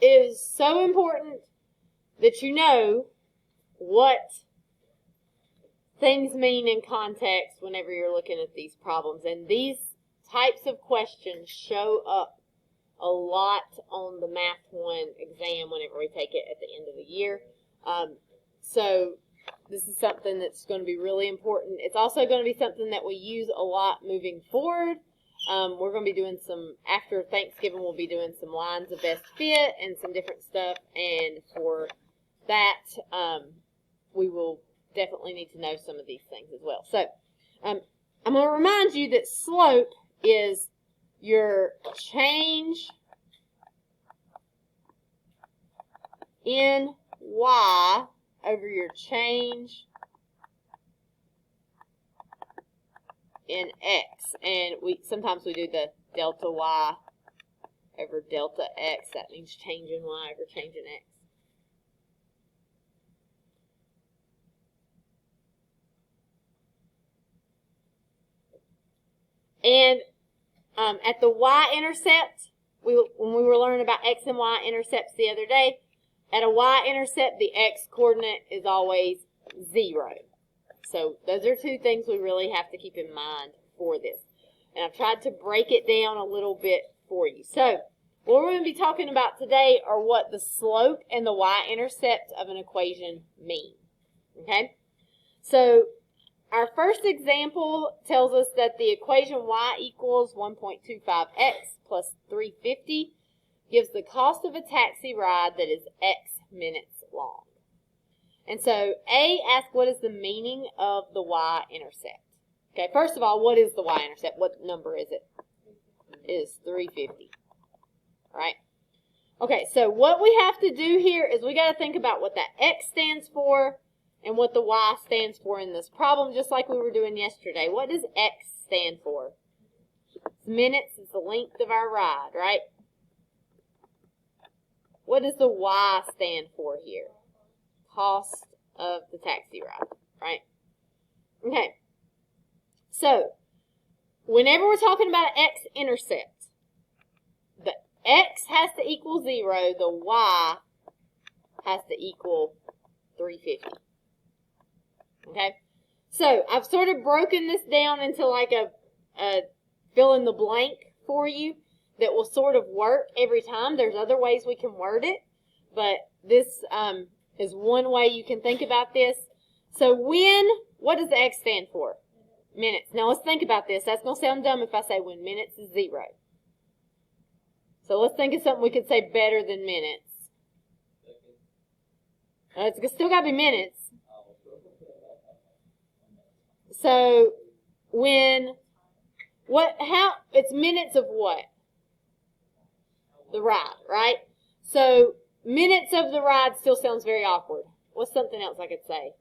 it is so important that you know what things mean in context whenever you're looking at these problems. And these types of questions show up a lot on the Math 1 exam whenever we take it at the end of the year. So this is something that's going to be really important. It's also going to be something that we use a lot moving forward. We're going to be doing some, after Thanksgiving, we'll be doing some lines of best fit and some different stuff. And for that, we will definitely need to know some of these things as well. So I'm going to remind you that slope is your change in y over your change in x. And sometimes we do the delta y over delta x. That means change in y over change in x. And at the y-intercept, when we were learning about x and y intercepts the other day, at a y-intercept, the x-coordinate is always 0. So those are two things we really have to keep in mind for this. And I've tried to break it down a little bit for you. So what we're going to be talking about today are what the slope and the y-intercept of an equation mean. Okay? So our first example tells us that the equation y equals 1.25x plus 350 gives the cost of a taxi ride that is x minutes long. And so A asks what is the meaning of the y-intercept. Okay, first of all, what is the y-intercept? What number is it? It is 350. Right? Okay, so what we have to do here is we got to think about what that x stands for and what the y stands for in this problem, just like we were doing yesterday. What does x stand for? Minutes is the length of our ride, right? What does the y stand for here? Cost of the taxi ride, right? Okay. So, whenever we're talking about an x-intercept, the x has to equal 0, the y has to equal 350. Okay? So, I've sort of broken this down into like a fill in the blank for you that will sort of work every time. There's other ways we can word it, but this is one way you can think about this. So what does the x stand for? Minutes. Now let's think about this. That's going to sound dumb if I say when minutes is 0. So let's think of something we could say better than minutes. It's still got to be minutes. So it's minutes of what? The ride, right? So minutes of the ride still sounds very awkward. What's something else I could say?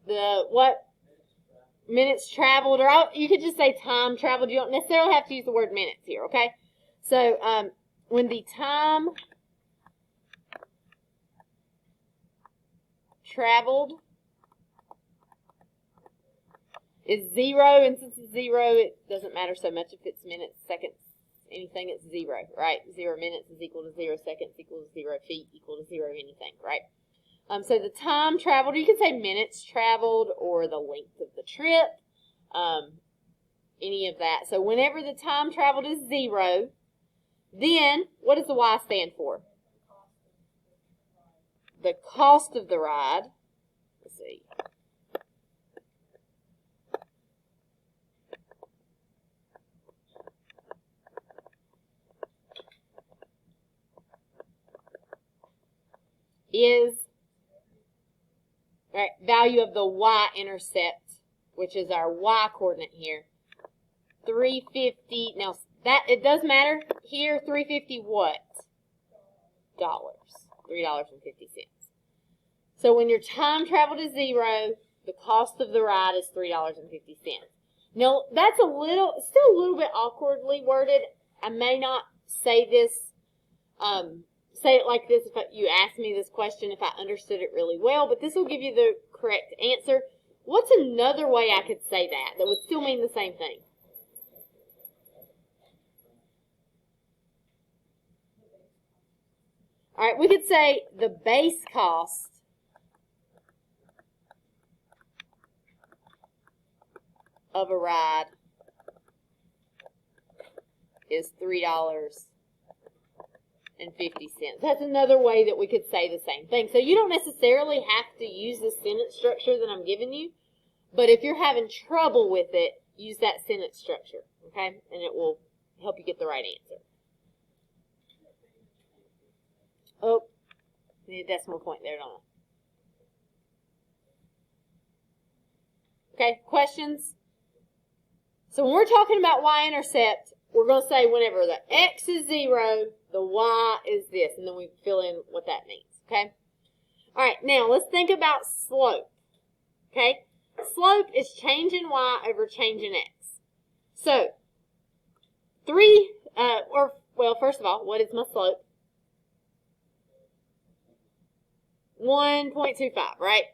The what? Minutes traveled, or you could just say time traveled. You don't necessarily have to use the word minutes here, okay? So when the time traveled is 0, and since it's 0, it doesn't matter so much if it's minutes, seconds, anything, it's 0, right? 0 minutes is equal to 0 seconds, equal to 0 feet, equal to 0 anything, right? So the time traveled, or you can say minutes traveled, or the length of the trip, any of that. So whenever the time traveled is 0, then what does the y stand for? The cost of the ride. Let's see. Is right, value of the y-intercept, which is our y-coordinate here, 350. Now, that it does matter here, 350 what? Dollars. $3.50. So when your time traveled is 0, the cost of the ride is $3.50. Now, that's still a little bit awkwardly worded. I may not say this, say it like this if you asked me this question, if I understood it really well, but this will give you the correct answer. What's another way I could say that would still mean the same thing? All right, we could say the base cost of a ride is $3.50. That's another way that we could say the same thing. So you don't necessarily have to use the sentence structure that I'm giving you, but if you're having trouble with it, use that sentence structure, okay? And it will help you get the right answer. Oh, need a decimal point there, don't I? Okay, questions? So when we're talking about y-intercept, we're going to say whenever the x is 0, the y is this, and then we fill in what that means, okay? All right, now let's think about slope, okay? Slope is change in y over change in x. So, first of all, what is my slope? 1.25, right?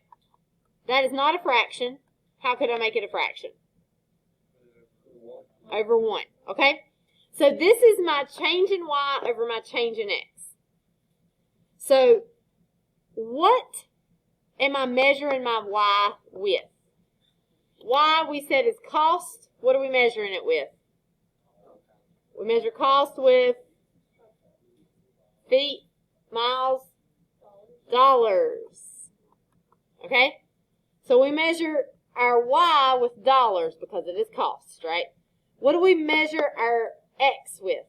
That is not a fraction. How could I make it a fraction? Over 1, okay? So this is my change in y over my change in x. So what am I measuring my y with? Y, we said, is cost. What are we measuring it with? We measure cost with feet, miles, dollars. Okay? So we measure our y with dollars because it is cost, right? What do we measure our x with?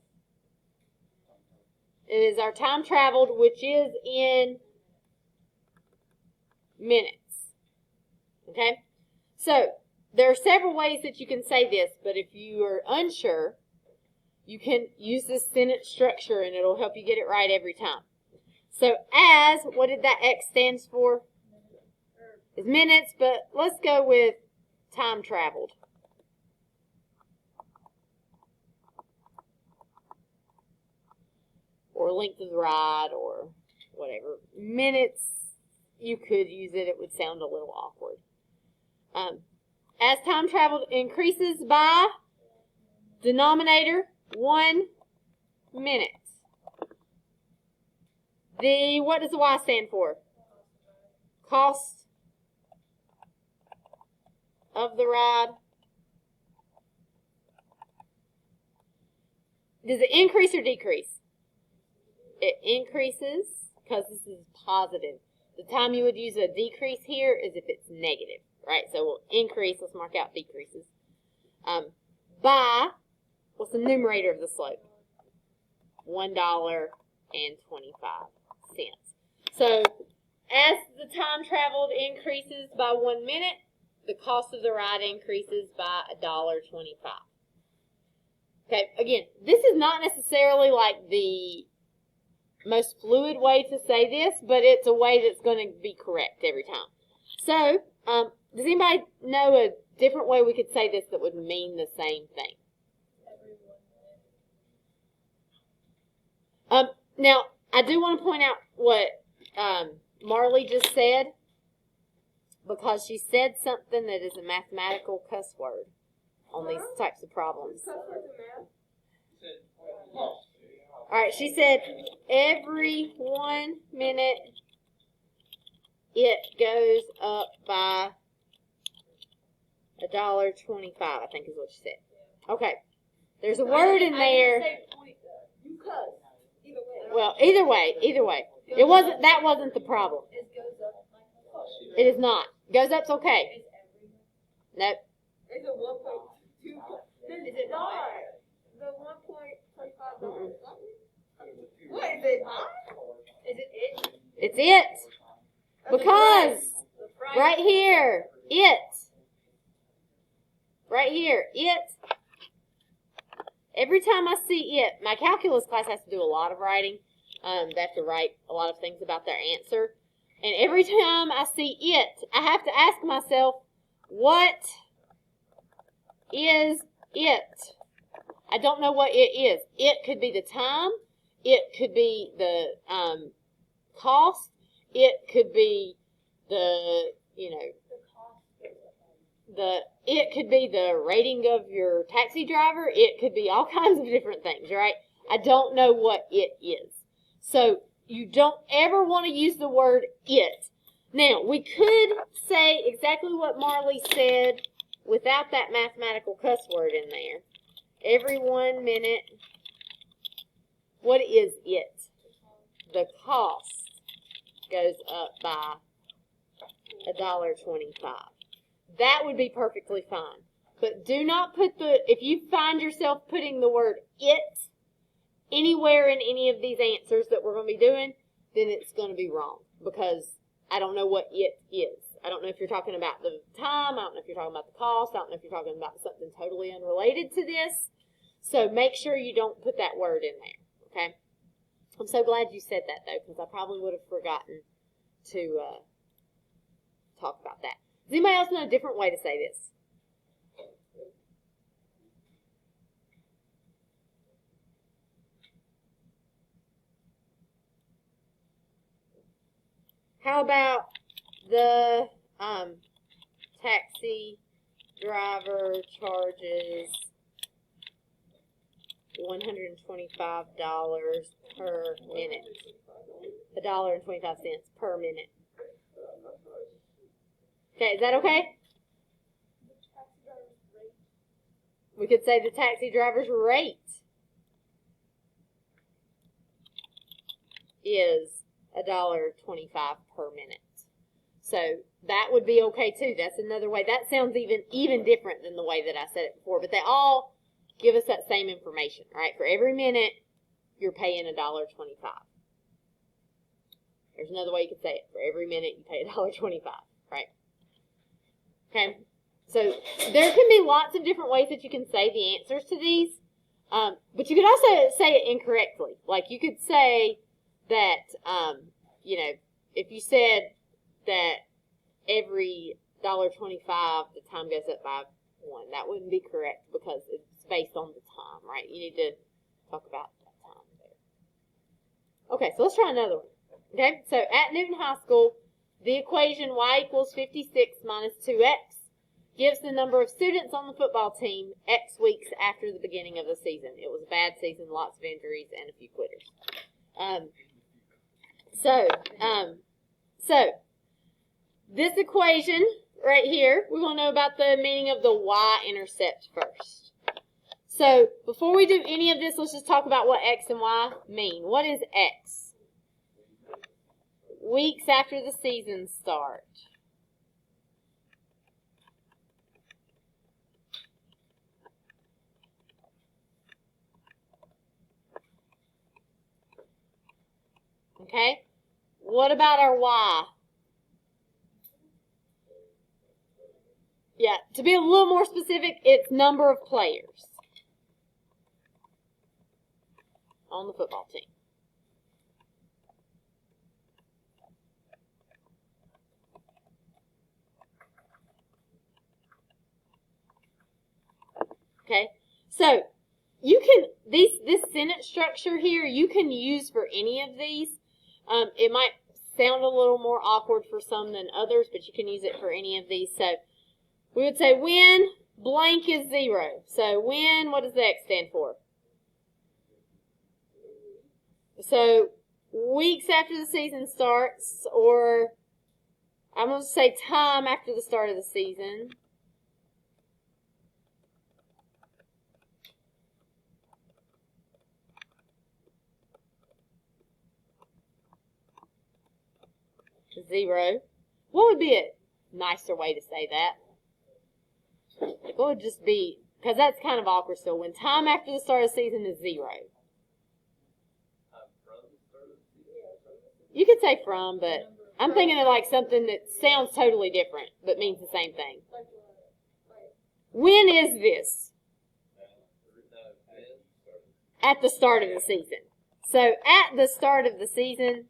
It is our time traveled, which is in minutes. Okay? So, there are several ways that you can say this, but if you are unsure, you can use this sentence structure and it'll help you get it right every time. So, as, what did that x stands for? Is minutes, but let's go with time traveled. Or length of the ride, or whatever. Minutes, you could use it. It would sound a little awkward. As time traveled increases by denominator 1 minute. What does the y stand for? Cost of the ride. Does it increase or decrease? It increases because this is positive. The time you would use a decrease here is if it's negative, right? So we'll increase. Let's mark out decreases. By, what's the numerator of the slope? $1.25. So as the time traveled increases by 1 minute, the cost of the ride increases by $1.25. Okay, again, this is not necessarily like the most fluid way to say this, but it's a way that's going to be correct every time. So, does anybody know a different way we could say this that would mean the same thing? Now, I do want to point out what Marley just said, because she said something that is a mathematical cuss word on these types of problems. Alright, she said every 1 minute it goes up by $1.25, I think is what she said. Okay. There's a word in there. Well, either way. That wasn't the problem. It is not. Goes up's okay. Nope. Is it 1.2? Is it not? The 1.25? What is it? Is it it? It's it. Because right here, it. Right here, it. Every time I see it, my calculus class has to do a lot of writing. They have to write a lot of things about their answer. And every time I see it, I have to ask myself, what is it? I don't know what it is. It could be the time. It could be the cost. It could be it could be the rating of your taxi driver. It could be all kinds of different things, right? I don't know what it is. So you don't ever want to use the word it. Now, we could say exactly what Marley said without that mathematical cuss word in there. Every 1 minute, what is it? The cost goes up by $1.25. That would be perfectly fine. But do not put if you find yourself putting the word it anywhere in any of these answers that we're going to be doing, then it's going to be wrong, because I don't know what it is. I don't know if you're talking about the time. I don't know if you're talking about the cost. I don't know if you're talking about something totally unrelated to this. So make sure you don't put that word in there, okay? I'm so glad you said that, though, because I probably would have forgotten to talk about that. Does anybody else know a different way to say this? How about the taxi driver charges $125 per minute? $1.25 per minute. Okay, is that okay? We could say the taxi driver's rate is $1.25 per minute. So that would be okay too. That's another way. That sounds even different than the way that I said it before, but they all give us that same information, right? For every minute, you're paying $1.25. There's another way you could say it. For every minute, you pay $1.25, right? Okay. So there can be lots of different ways that you can say the answers to these, but you could also say it incorrectly. Like you could say that, if you said that every $1.25, the time goes up by 1, that wouldn't be correct because it's based on the time, right? You need to talk about that time there. Okay, so let's try another one. Okay, so at Newton High School, the equation y equals 56 minus 2x gives the number of students on the football team X weeks after the beginning of the season. It was a bad season, lots of injuries, and a few quitters. So this equation right here, we want to know about the meaning of the y-intercept first. So before we do any of this, let's just talk about what x and y mean. What is x? Weeks after the season start. Okay? What about our y? Yeah, to be a little more specific, it's number of players on the football team. Okay? So, you can, this sentence structure here, you can use for any of these. It might sound a little more awkward for some than others, but you can use it for any of these. So, we would say when blank is 0. So, when, what does the X stand for? So, weeks after the season starts, or I'm going to say time after the start of the season. Zero. What would be a nicer way to say that? What would just be, because that's kind of awkward still, when time after the start of the season is 0. You could say from, but I'm thinking of like something that sounds totally different, but means the same thing. When is this? At the start of the season. So at the start of the season,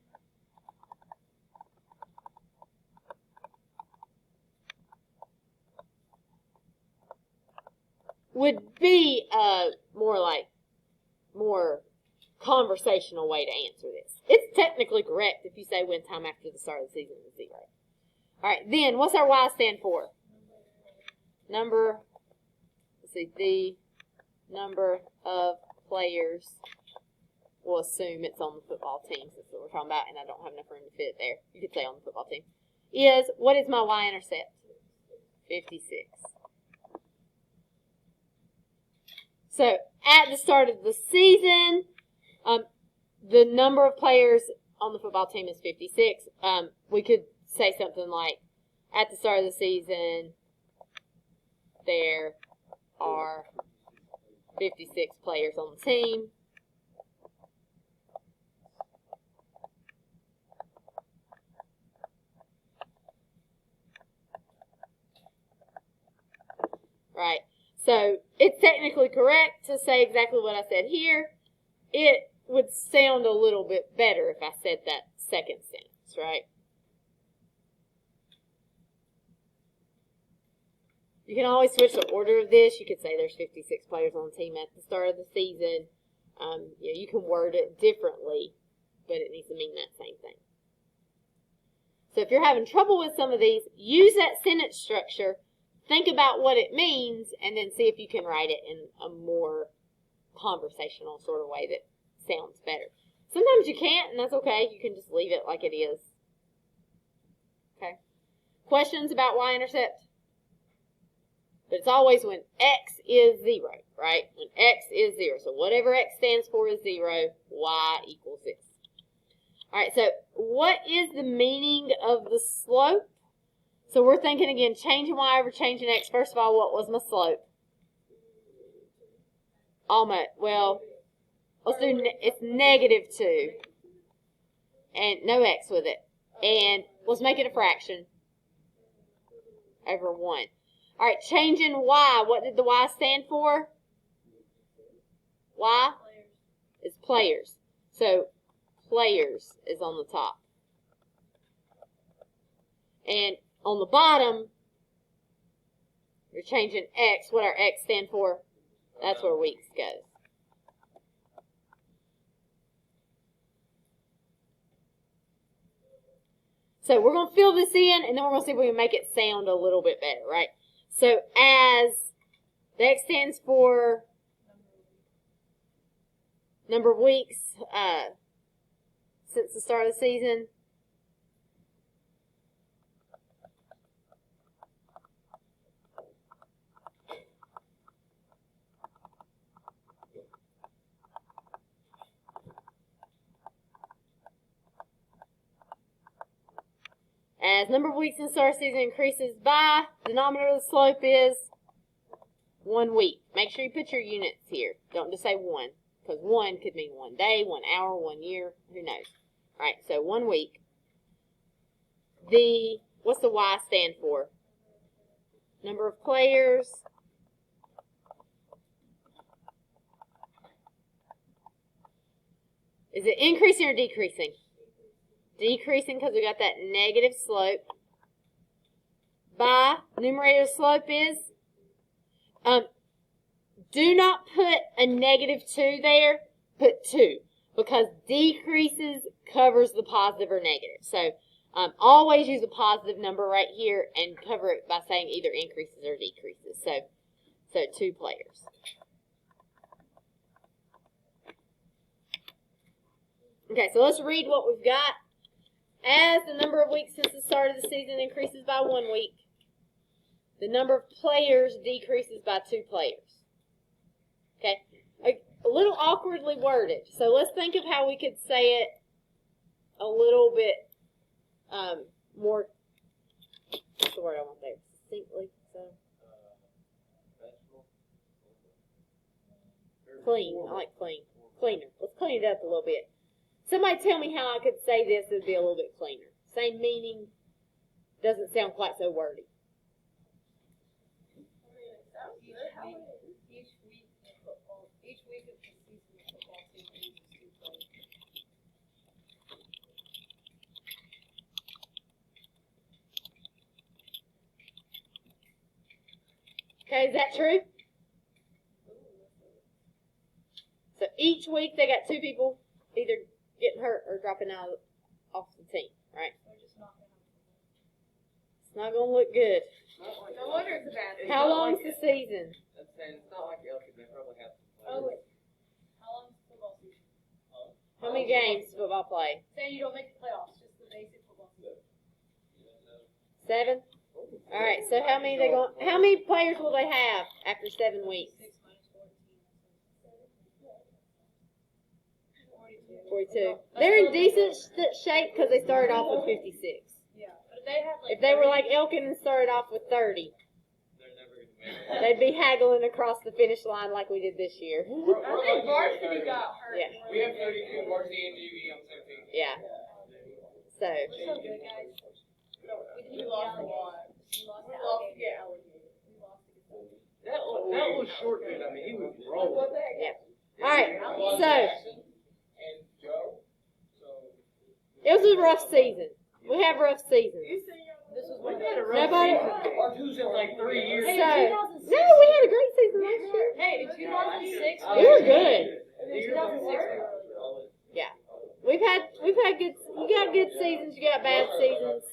would be a more conversational way to answer this. It's technically correct if you say when time after the start of the season is 0. All right, then what's our Y stand for? Number, let's see, the number of players we'll assume it's on the football team since what we're talking about, and I don't have enough room to fit it there. You could say on the football team. What is my y-intercept? 56. So at the start of the season, the number of players on the football team is 56. We could say something like, at the start of the season, there are 56 players on the team. Right. So it's technically correct to say exactly what I said here. It would sound a little bit better if I said that second sentence, right? You can always switch the order of this. You could say there's 56 players on the team at the start of the season. You can word it differently, but it needs to mean that same thing. So if you're having trouble with some of these, use that sentence structure. Think about what it means, and then see if you can write it in a more conversational sort of way that sounds better. Sometimes you can't, and that's okay. You can just leave it like it is. Okay. Questions about y-intercept? But it's always when x is 0, right? When x is 0. So whatever x stands for is 0, y equals this. All right, so what is the meaning of the slope? So we're thinking again, changing y over changing x. First of all, what was my slope? Almost. Well, let's do, it's -2. And no x with it. And let's make it a fraction over 1. All right, changing y. What did the y stand for? Y is players. So players is on the top. And on the bottom, we're changing x. What our x stand for? That's where weeks goes. So we're going to fill this in, and then we're going to see if we can make it sound a little bit better, right? So as the x stands for number of weeks since the start of the season. As number of weeks in the start of the season increases by, the denominator of the slope is 1 week. Make sure you put your units here. Don't just say 1, because 1 could mean 1 day, 1 hour, 1 year, who knows. All right, so 1 week. What's the Y stand for? Number of players. Is it increasing or decreasing? Decreasing because we got that negative slope. By, numerator slope is, do not put a -2 there, put 2. Because decreases covers the positive or negative. So always use a positive number right here and cover it by saying either increases or decreases. So 2 players. Okay, so let's read what we've got. As the number of weeks since the start of the season increases by 1 week, the number of players decreases by 2 players. Okay, a little awkwardly worded. So let's think of how we could say it a little bit more, what's the word I want there? Succinctly. So clean. I like clean. Cleaner. Let's clean it up a little bit. Somebody tell me how I could say this would be a little bit cleaner. Same meaning, doesn't sound quite so wordy. Each week of the season, the football team uses 2 players. Okay, is that true? So each week they got 2 people either getting hurt or dropping out off the team, right? It's not going to look good. No wonder it's a bad thing. How long's the season? I'm saying it's not like else. They probably have to play. Oh, wait. How long is the football season? many games football play? Say you don't make the playoffs, just the basic football season. 7? All right. So how many players will they have after 7 weeks? 6 minus 14. 42. They're in decent shape because they started off with 56. Yeah, but if they had like. If they were like Elkin and started off with 30, they'd be haggling across the finish line like we did this year. I think varsity got hurt. Yeah. We have 32 varsity and JV on the same team. Yeah. So, We're so good, guys. We lost a lot. We lost to Alligator. We lost to That little short dude, I mean, he was rolling. yeah. All right. So, And Joe, so it was a rough season. We have rough seasons. This was we one had a of rough Nobody- season. Our two's in like 3 years. So, Hey, no, 2006. we had a great season last year. Hey, in 2006, We were good. In 2006, we were really good. Yeah. We've had good. You got good seasons. You got bad seasons.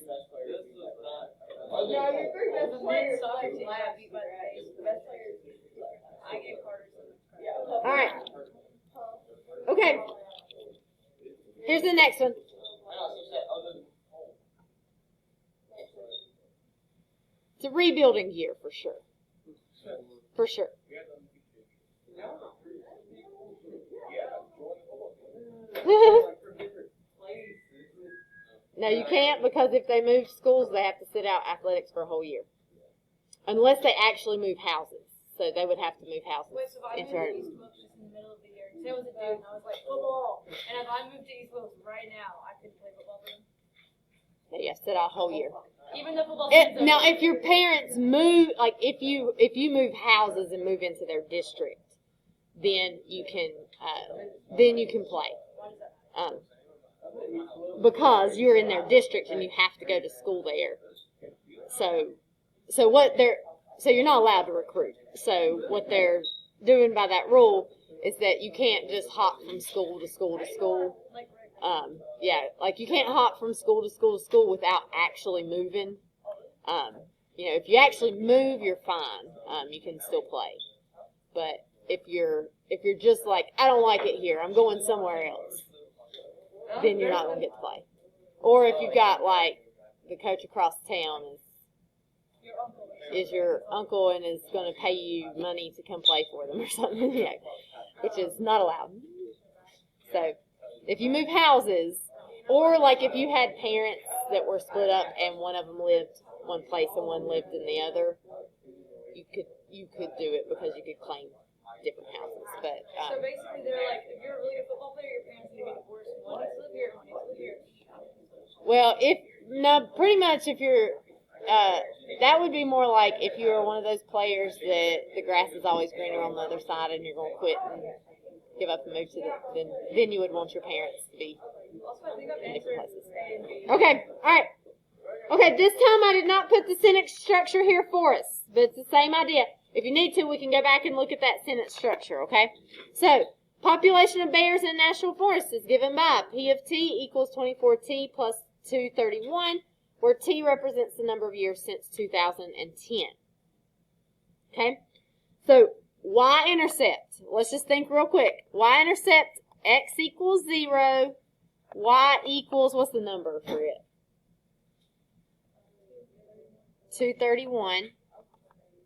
No, your three best players got beat by the Rays. The best players. I gave Carter so much credit. All right. Okay. Here's the next one. It's a rebuilding year for sure. For sure. No, you can't because if they move schools, they have to sit out athletics for a whole year. Unless they actually move houses. So they would have to move houses. Wait, so if I moved into our- to East Wilkes just in the middle of the year, say I was a dude and I was like, football, and if I moved to East Wilkes right now, I couldn't play football for them? Yeah, you have to sit out a whole year. Even though football season's Now, over. if your parents move, like if you move houses and move into their district, then you can play. Why does that matter? Because you're in their district and you have to go to school there. So you're not allowed to recruit. So what they're doing by that rule is that you can't just hop from school to school to school. Like, Like you can't hop from school to school to school without actually moving. If you actually move, you're fine. You can still play. But if you're just like, I don't like it here, I'm going somewhere else, then you're not going to get to play. Or if you've got like the coach across town your uncle. is your uncle and is going to pay you money to come play for them or something, which is not allowed. So if you move houses, or like if you had parents that were split up and one of them lived one place and one lived in the other, you could do it because you could claim different houses. But So basically, they're like, if you're a really good football player, your parents need to be divorced. One needs to live here, one needs to live here. pretty much if you're that would be more like if you were one of those players that the grass is always greener on the other side and you're going to quit and give up and move to then you would want your parents to be Also, I think I've in different places. A and B. Okay, all right. Okay, this time I did not put the sentence structure here for us, but it's the same idea. If you need to, we can go back and look at that sentence structure, okay? So, population of bears in national forest is given by P of T equals 24T plus 231, where T represents the number of years since 2010. Okay? So, y-intercept. Let's just think real quick. Y-intercept, x equals 0, y equals, what's the number for it? 231.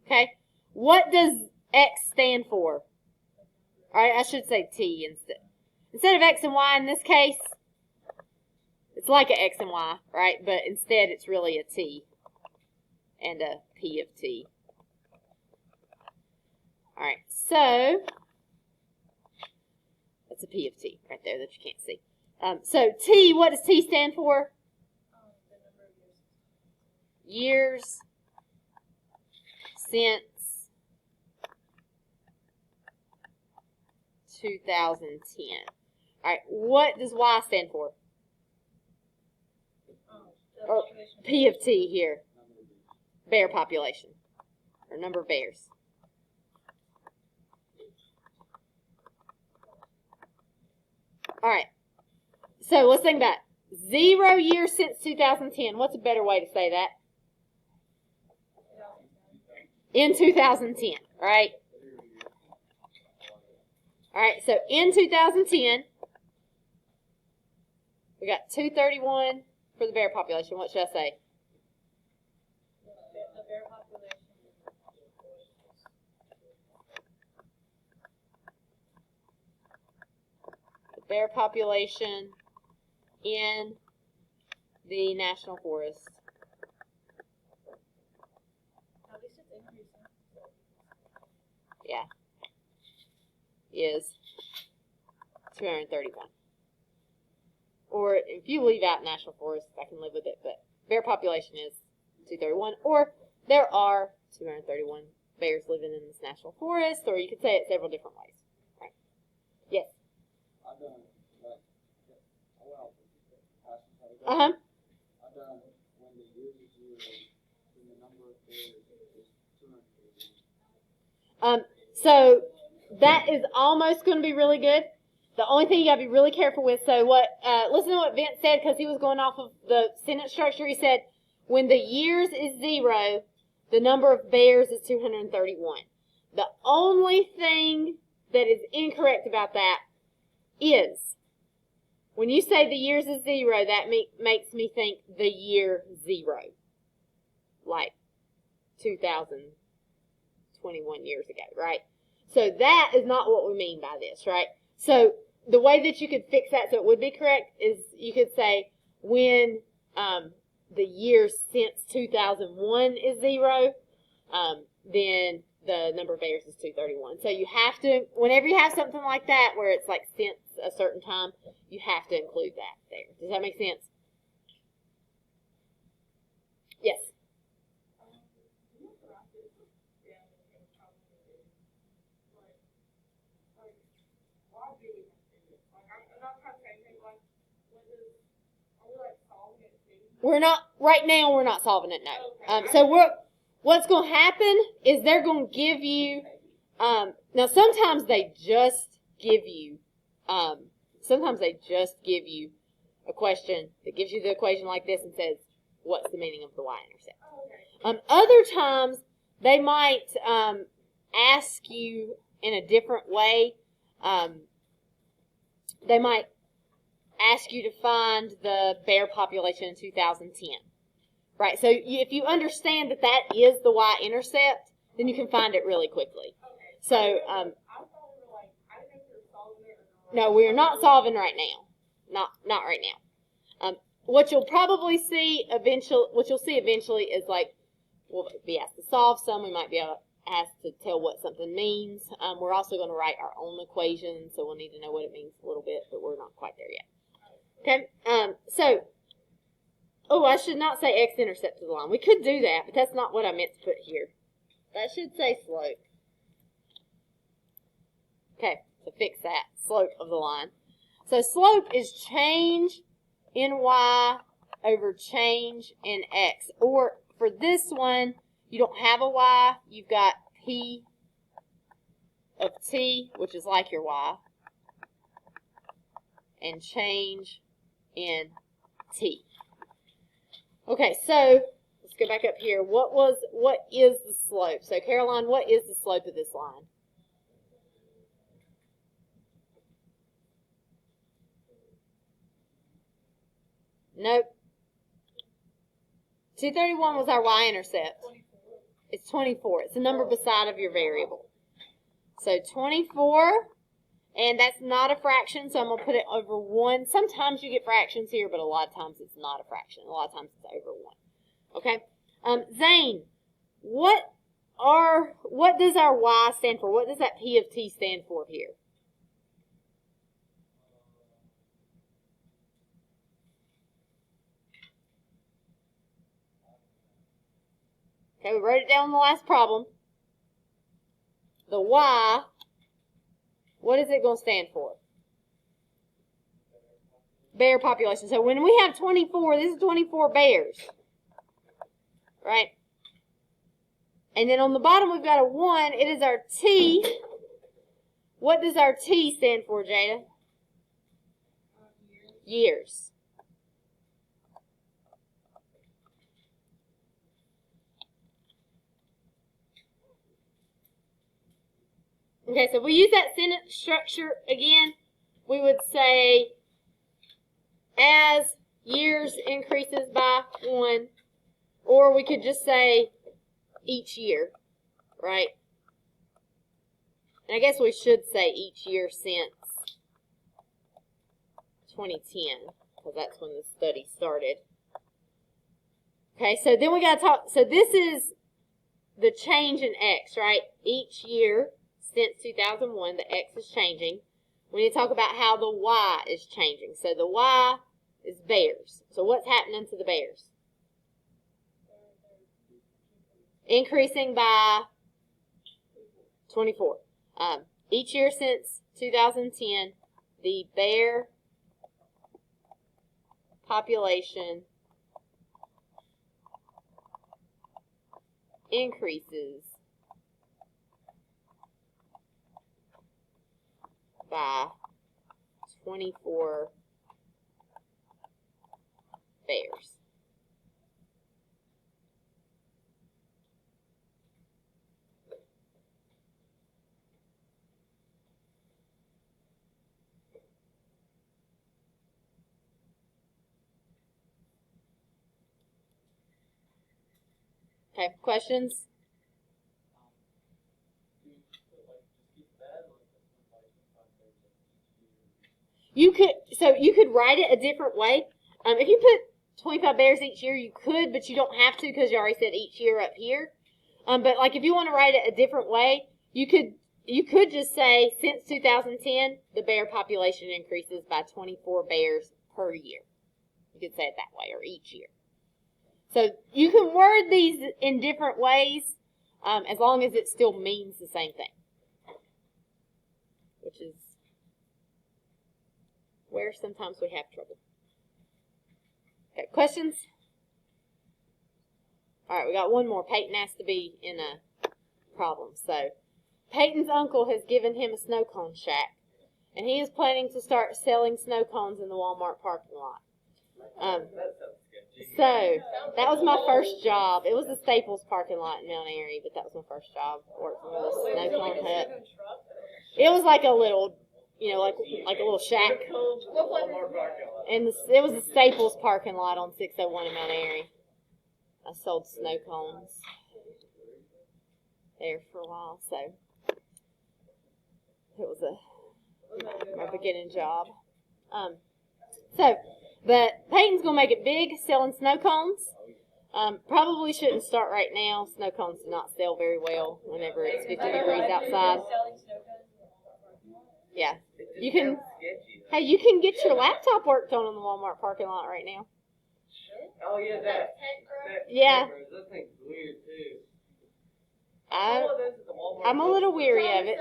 Okay? What does x stand for? Alright, I should say t instead. Instead of x and y in this case, it's like a x and y, right? But instead it's really a t and a p of t. Alright, so that's a p of t right there that you can't see. So t, what does t stand for? The number of Years years. since 2010. Alright, what does y stand for? The Or population. P of T here. Bear population. Or number of bears. Alright. So let's think about it. 0 years since 2010. What's a better way to say that? In 2010. Alright. Alright, so in 2010, We got 231 for the bear population. What should I say? The bear population. The bear population in the national forest At least it's increasing. is 231. Or if you leave out national forest, I can live with it, but bear population is 231. Or there are 231 bears living in this national forest, or you could say it several different ways. Right? Yes. I've done like Uh-huh. I've done when the year is zero, then the number of bears is 231. So that is almost going to be really good. The only thing you got to be really careful with, so listen to what Vince said, because he was going off of the sentence structure. He said, when the years is 0, the number of bears is 231. The only thing that is incorrect about that is, when you say the years is 0, that makes me think the year 0. Like 2021 years ago, right? So that is not what we mean by this, right? So the way that you could fix that so it would be correct is you could say when the years since 2001 is 0, then the number of bears is 231. So you have to, whenever you have something like that where it's like since a certain time, you have to include that there. Does that make sense? Yes. We're not, right now we're not solving it, no. What's going to happen is they're going to give you, now sometimes they just give you a question that gives you the equation like this and says, what's the meaning of the y-intercept? Other times, they might ask you in a different way. They might ask you to find the bear population in 2010. Right, so if you understand that that is the y-intercept, then you can find it really quickly. So, no, we are not solving right now. Not right now. What you'll probably see eventually is like, we'll be asked to solve some. We might be asked to tell what something means. We're also going to write our own equation, so we'll need to know what it means a little bit, but we're not quite there yet. Okay, I should not say x-intercept of the line. We could do that, but that's not what I meant to put here. That should say slope. Okay, so fix that, slope of the line. So slope is change in y over change in x. Or for this one, you don't have a y, you've got p of t, which is like your y, and change in t. Okay, so let's go back up here. What is the slope? So Caroline, what is the slope of this line? Nope. 231 was our y-intercept. It's 24. It's the number beside of your variable. So 24, and that's not a fraction, so I'm going to put it over 1. Sometimes you get fractions here, but a lot of times it's not a fraction. A lot of times it's over 1. Okay? Zane, what does our y stand for? What does that p of t stand for here? Okay, we wrote it down in the last problem. The y, what is it going to stand for? Bear population. So when we have 24, this is 24 bears. Right? And then on the bottom we've got a 1. It is our t. What does our t stand for, Jada? Years. Okay, so if we use that sentence structure again, we would say as years increases by 1, or we could just say each year, right? And I guess we should say each year since 2010, because that's when the study started. Okay, so then we got to talk, so this is the change in X, right? Each year since 2001, the X is changing. We need to talk about how the Y is changing. So the Y is bears. So what's happening to the bears? Increasing by 24. Each year since 2010, the bear population increases by 24 bears. Okay, questions? You could write it a different way. If you put 25 bears each year, you could, but you don't have to because you already said each year up here. But like if you want to write it a different way, you could just say since 2010, the bear population increases by 24 bears per year. You could say it that way, or each year. So you can word these in different ways, as long as it still means the same thing, which is where sometimes we have trouble. Okay, questions? All right, we got one more. Peyton has to be in a problem. So Peyton's uncle has given him a snow cone shack, and he is planning to start selling snow cones in the Walmart parking lot. So that was my first job. It was the Staples parking lot in Mount Airy, but that was my first job. Worked in a snow cone hut. It was like a little, like a little shack. And it was the Staples parking lot on 601 in Mount Airy. I sold snow cones there for a while, so it was my beginning job. But Peyton's going to make it big selling snow cones. Probably shouldn't start right now. Snow cones do not sell very well whenever it's 50 degrees outside. Yeah. You can get your laptop worked on in the Walmart parking lot right now. Oh yeah, that. Yeah. That thing's weird too. I'm a little weary of it.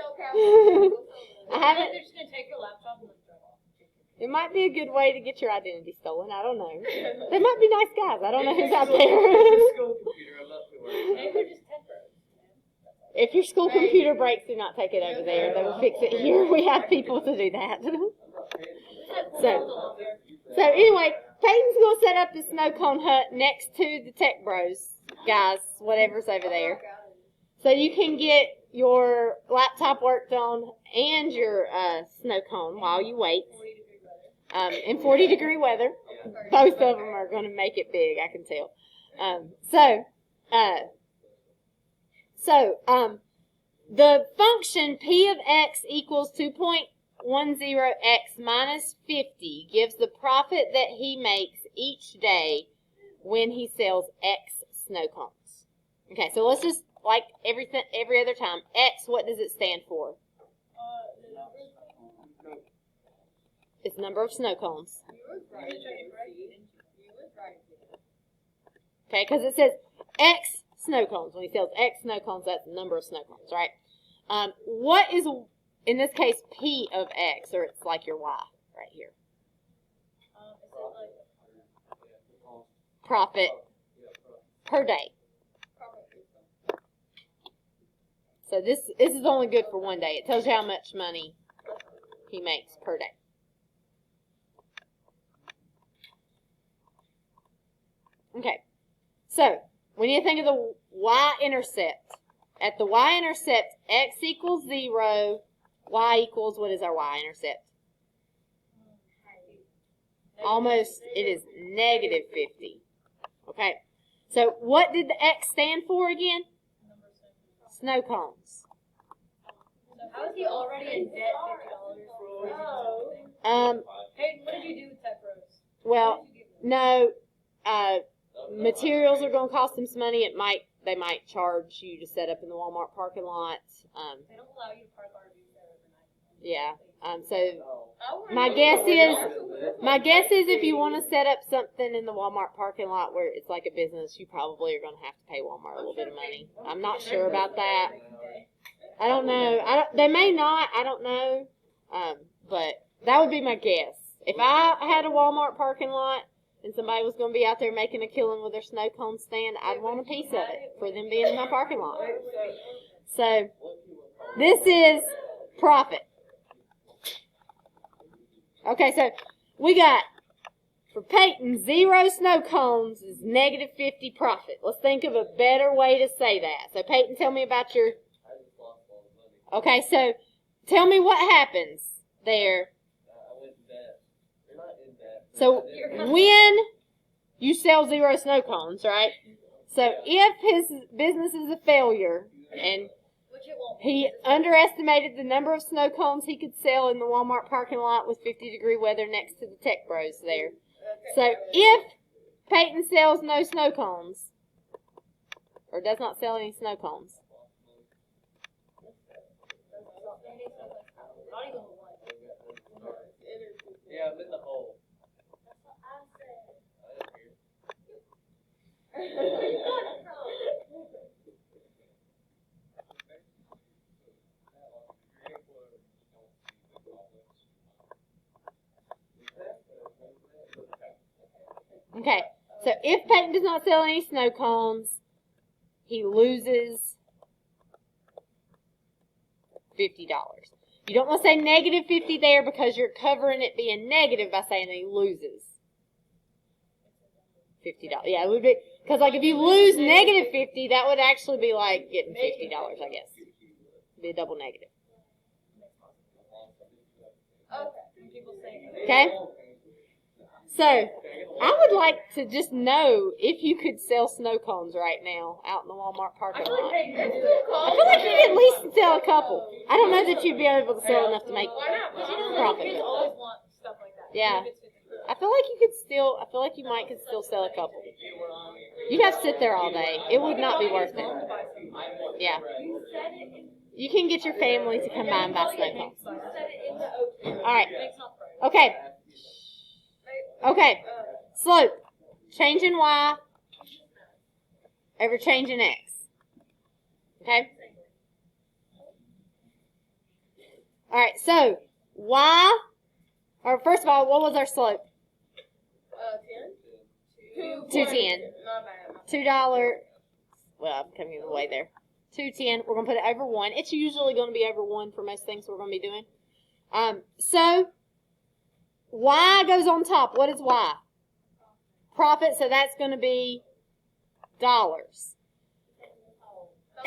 I haven't. They're just gonna take your laptop and drive off. It might be a good way to get your identity stolen. I don't know. They might be nice guys. I don't know who's out there. If your school computer breaks, do not take it over there. They will fix it here. We have people to do that. So anyway, Peyton's going to set up the snow cone hut next to the Tech Bros guys, whatever's over there. So you can get your laptop worked on and your snow cone while you wait. In 40-degree weather. Both of them are going to make it big, I can tell. The function p of x equals 2.10x minus 50 gives the profit that he makes each day when he sells x snow cones. Okay, so let's just, like every other time, x, what does it stand for? It's number of snow cones. Okay, because it says X snow cones. When he sells X snow cones, that's the number of snow cones, right? What is, in this case, P of X, or it's like your Y right here? Profit per day. So this is only good for one day. It tells you how much money he makes per day. Okay, so when you think of the y-intercept, at the y-intercept, x equals 0, y equals, what is our y-intercept? almost, it is negative 50. Okay, so what did the X stand for again? Snow cones. How is he already in debt $50? Hey, what did you do with Tech Bros? Well, no, materials are going to cost them some money. They might charge you to set up in the Walmart parking lot. They don't allow you to park RVs there overnight. Yeah. So my guess is if you want to set up something in the Walmart parking lot where it's like a business, you probably are going to have to pay Walmart a little bit of money. I'm not sure about that. I don't know. They may not. I don't know. But that would be my guess. If I had a Walmart parking lot and somebody was going to be out there making a killing with their snow cone stand, I'd want a piece of it for them being in my parking lot. So this is profit. Okay, so we got, for Peyton, 0 snow cones is negative 50 profit. Let's think of a better way to say that. So Peyton, tell me about your... Okay, so tell me what happens there. I went in debt. You're not in debt. So when you sell 0 snow cones, right? So if his business is a failure and he underestimated the number of snow cones he could sell in the Walmart parking lot with 50-degree weather next to the Tech Bros there. So if Peyton sells no snow cones, or does not sell any snow cones, Yeah, I'm in the hole. okay, so if Peyton does not sell any snow cones, he loses $50. You don't want to say negative 50 there because you're covering it being negative by saying that he loses $50. Yeah, it would be, because like if you lose negative 50, that would actually be like getting $50, I guess. It'd be a double negative. Okay? So, I would like to just know if you could sell snow cones right now out in the Walmart parking lot. I feel like you could at least sell a couple. I don't know that you'd be able to sell enough to make profit. Kids always want stuff like that. Yeah. I feel like you might could still sell a couple. You'd have to sit there all day. It would not be worth it. Yeah. You can get your family to come by and buy snow cones. Alright. Okay. Okay. Slope. Change in Y over change in X. Okay? Alright, so Y, or first of all, what was our slope? 210. $2. Well, I'm coming away there. 210. We're going to put it over 1. It's usually going to be over 1 for most things we're going to be doing. So, Y goes on top. What is Y? Profit, so that's going to be dollars.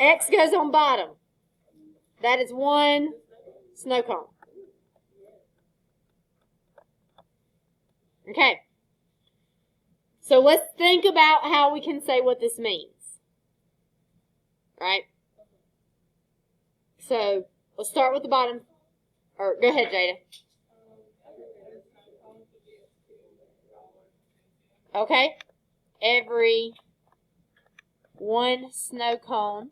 X goes on bottom. That is 1 snow cone. Okay. So let's think about how we can say what this means. Right? So, let's start with the bottom. Or, go ahead, Jada. Okay? Every 1 snow cone,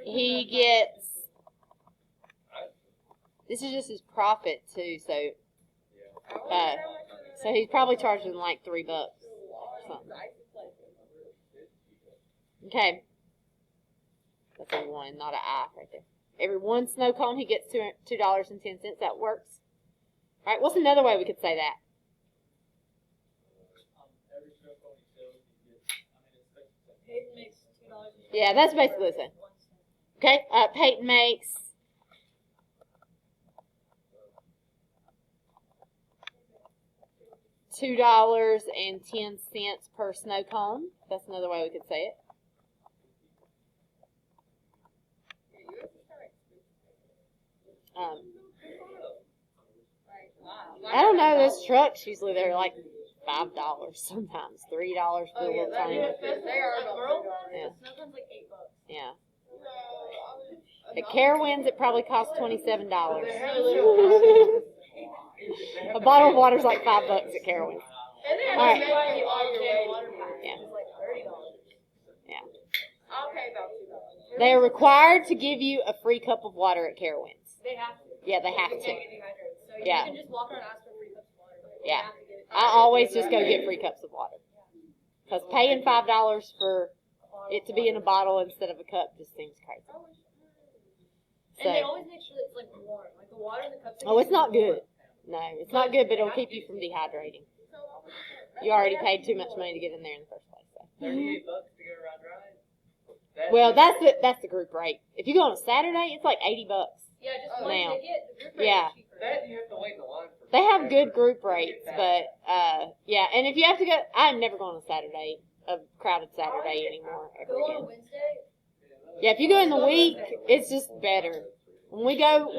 he gets, this is just his profit too, so he's probably charging like $3 or something. Okay. That's a 1, not an I right there. Every 1 snow cone, he gets $2.10. That works. All right, what's another way we could say that? Yeah, that's basically the same. Okay, Peyton makes $2.10 per snow cone. That's another way we could say it. I don't know. Those trucks usually they're like $5 sometimes, $3 for Oh, the yeah, little that tiny. is- they are At about Merle, Yeah. the snow cone's like $8. Yeah. No, At Carowinds, it probably costs $27. A A bottle of water's like $5 at Carowinds. And then All right. they make you all your way. water pack Yeah. is like $30. I'll pay about $2. They are required to give you a free cup of water at Carowinds. They have to. Yeah, they have You to. can't get dehydrated. So Yeah. you can just walk around and ask for free cups of water. But Yeah. You have to get it. I always just go get free cups of water. Because paying $5 for it to be in a bottle instead of a cup just seems crazy. And they So, always make sure it's like warm. Like the water in the cups. oh, it's not good. No, it's not good, but it'll keep you from dehydrating. You already paid too much money to get in there in the first place. So. $38 to go around ride. Well, that's the group rate. If you go on a Saturday, it's like $80. Yeah, just Oh, one now. ticket. The group rate Yeah. is cheaper. That you have to wait in the line for. They have good group rates, but yeah. And if you have to go, I'm never going on a Saturday, a crowded Saturday anymore ever Go on a again. Wednesday. Yeah, if you go in the week, it's just better. When we go with